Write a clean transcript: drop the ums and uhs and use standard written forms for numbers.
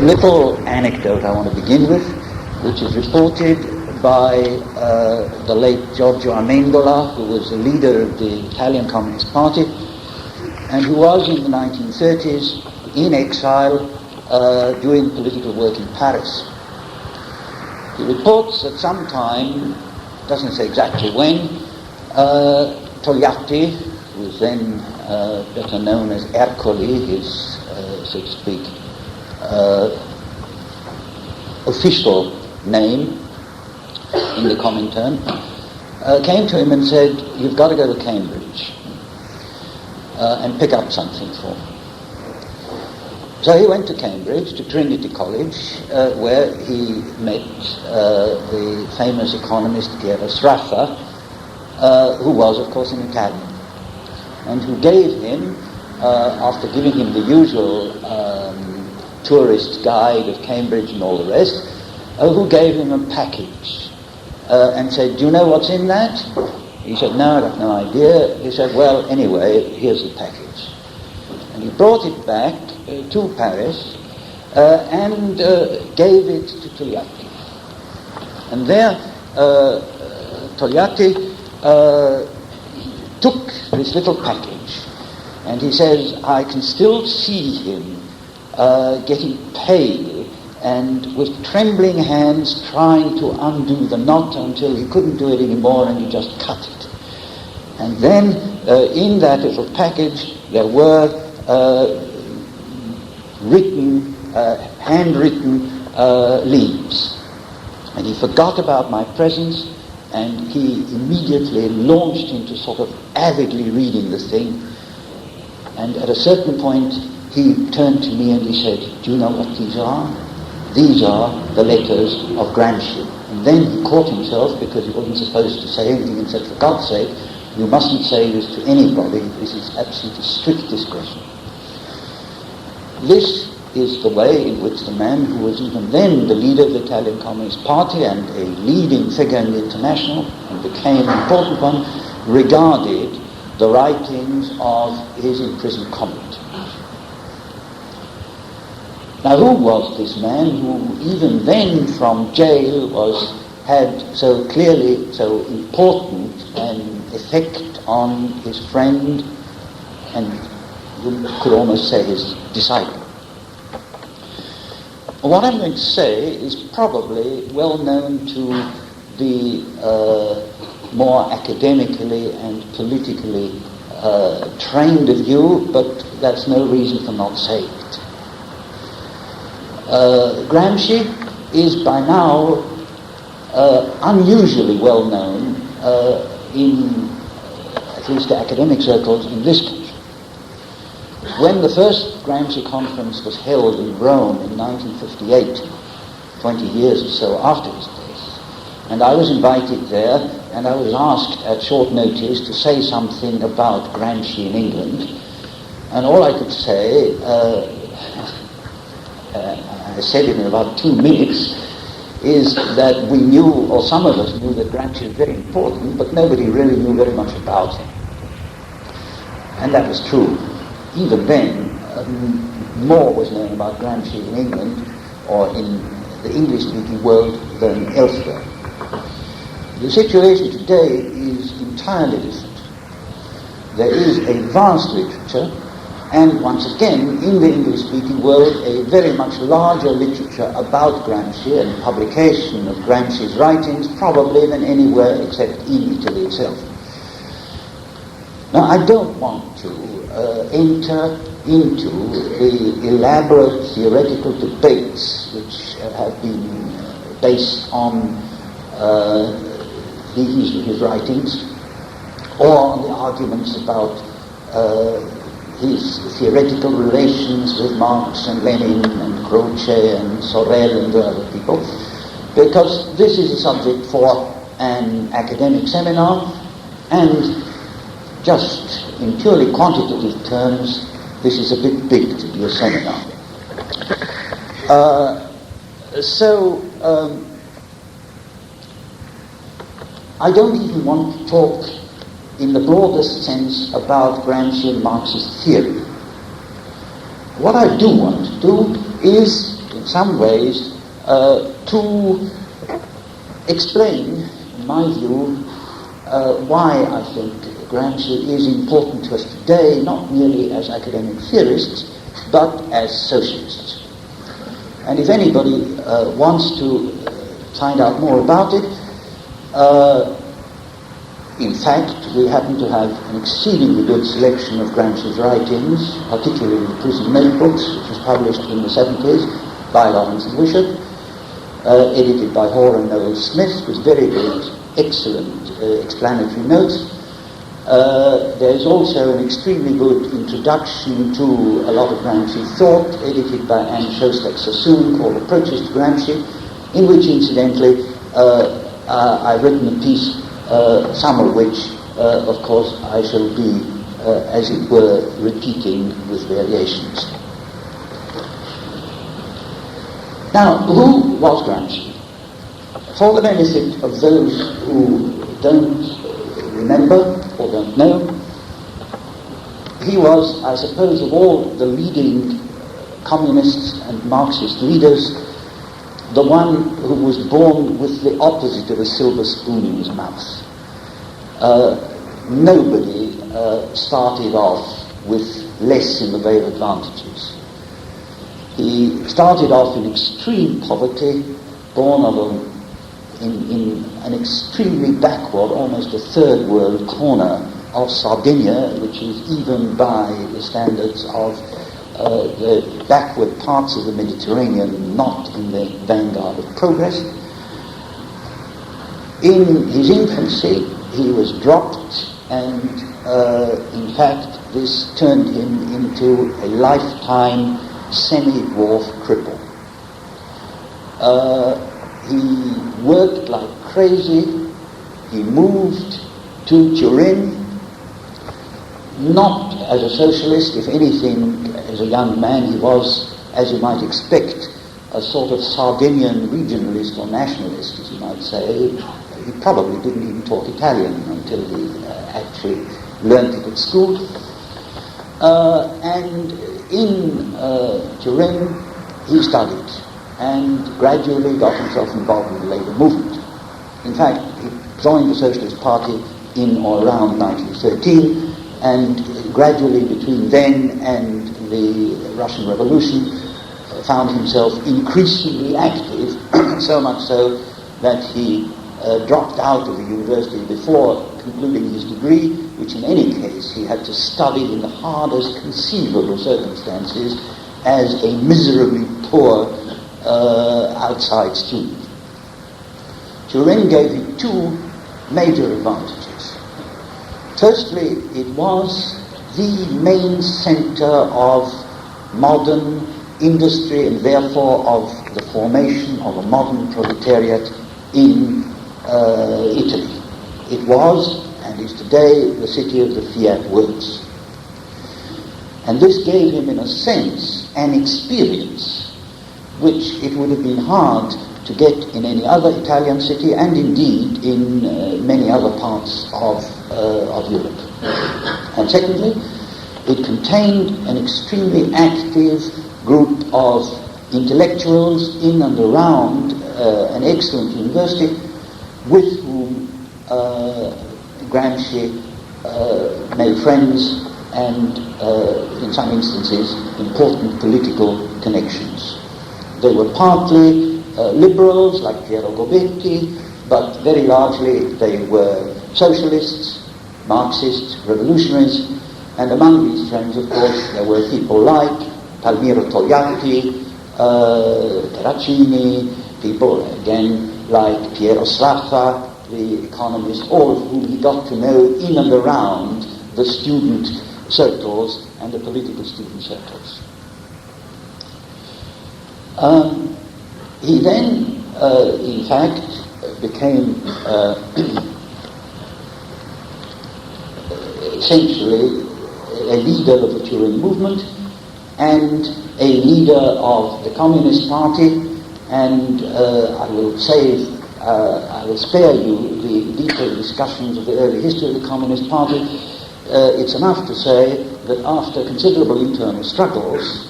Little anecdote I want to begin with, which is reported by the late Giorgio Amendola, who was the leader of the Italian Communist Party, and who was in the 1930s in exile doing political work in Paris. He reports that sometime, doesn't say exactly when, Togliatti, who was then better known as Ercoli, his, so to speak, official name in the Comintern, came to him and said, "You've got to go to Cambridge and pick up something for me." So he went to Cambridge, to Trinity College, where he met the famous economist Piero Sraffa, who was, of course, an Italian, and who gave him, after giving him the usual tourist guide of Cambridge and all the rest, who gave him a package and said, "Do you know what's in that?" He said, "No, I've got no idea." He said, "Well, anyway, here's the package." And he brought it back to Paris and gave it to Togliatti. And there Togliatti took this little package, and he says, "I can still see him getting pale and with trembling hands trying to undo the knot until he couldn't do it anymore, and he just cut it." And then in that little package there were handwritten leaves, and he forgot about my presence, and he immediately launched into sort of avidly reading the thing. And at a certain point he turned to me and he said, "Do you know what these are? These are the letters of Gramsci." And then he caught himself, because he wasn't supposed to say anything, and said, "For God's sake, you mustn't say this to anybody. This is absolutely strict discretion." This is the way in which the man who was even then the leader of the Italian Communist Party and a leading figure in the International, and became an important one, regarded the writings of his imprisoned comrade. Now, who was this man who even then from jail had so clearly, so important an effect on his friend, and you could almost say his disciple? What I'm going to say is probably well known to the more academically and politically trained of you, but that's no reason for not saying it. Gramsci is by now unusually well known in at least the academic circles in this country. When the first Gramsci conference was held in Rome in 1958, 20 years or so after his death, and I was invited there, and I was asked at short notice to say something about Gramsci in England, and all I could say, I said it in about 2 minutes, is that we knew, or some of us knew, that Gramsci was very important, but nobody really knew very much about him. And that was true. Even then, more was known about Gramsci in England, or in the English-speaking world, than elsewhere. The situation today is entirely different. There is a vast literature, and once again, in the English-speaking world, a very much larger literature about Gramsci and publication of Gramsci's writings, probably than anywhere except in Italy itself. Now, I don't want to enter into the elaborate theoretical debates which have been based on his writings, or on the arguments about his theoretical relations with Marx and Lenin and Croce and Sorel and the other people, because this is a subject for an academic seminar, and just in purely quantitative terms, this is a bit big to be a seminar. I don't even want to talk in the broadest sense about Gramsci and Marxist theory. What I do want to do is, in in some ways, to explain, in my view, why I think Gramsci is important to us today, not merely as academic theorists, but as socialists. And if anybody wants to find out more about it, in fact, we happen to have an exceedingly good selection of Gramsci's writings, particularly the Prison Notebooks, which was published in the 70s by Lawrence and Wishart, edited by Hoare and Noel Smith, with very good, excellent explanatory notes. There's also an extremely good introduction to a lot of Gramsci thought, edited by Anne Shostak-Sassoon, called Approaches to Gramsci, in which, incidentally, I've written a piece, some of which, of course, I shall be, as it were, repeating with variations. Now, who was Gramsci? For the benefit of those who don't remember or don't know, he was, I suppose, of all the leading communists and Marxist leaders, the one who was born with the opposite of a silver spoon in his mouth. Nobody started off with less in the way of advantages. He started off in extreme poverty, born of in an extremely backward, almost a third world corner of Sardinia, which is even by the standards of the backward parts of the Mediterranean, not in the vanguard of progress. In his infancy, he was dropped, and in fact, this turned him into a lifetime semi-dwarf cripple. He worked like crazy. He moved to Turin, not as a socialist. If anything, as a young man, he was, as you might expect, a sort of Sardinian regionalist or nationalist, as you might say. He probably didn't even talk Italian until he actually learned it at school. And in Turin, he studied and gradually got himself involved in the labour movement. In fact, he joined the Socialist Party in or around 1913, and gradually between then and the Russian Revolution found himself increasingly active, so much so that he dropped out of the university before concluding his degree, which in any case he had to study in the hardest conceivable circumstances as a miserably poor outside student. Turin gave him two major advantages. Firstly, it was the main centre of modern industry and therefore of the formation of a modern proletariat in Italy. It was, and is today, the city of the Fiat Works. And this gave him, in a sense, an experience which it would have been hard to get in any other Italian city, and indeed in many other parts of Europe. And secondly, it contained an extremely active group of intellectuals in and around an excellent university with whom Gramsci made friends and, in some instances, important political connections. They were partly liberals, like Piero Gobetti, but very largely they were socialists, Marxists, revolutionaries, and among these friends, of course, there were people like Palmiro Togliatti, Terracini, people, again, like Piero Sraffa, the economist, all of whom he got to know in and around the student circles and the political student circles. He then, in fact, became essentially a leader of the Turin movement and a leader of the Communist Party, and I will spare you the detailed discussions of the early history of the Communist Party. It's enough to say that after considerable internal struggles,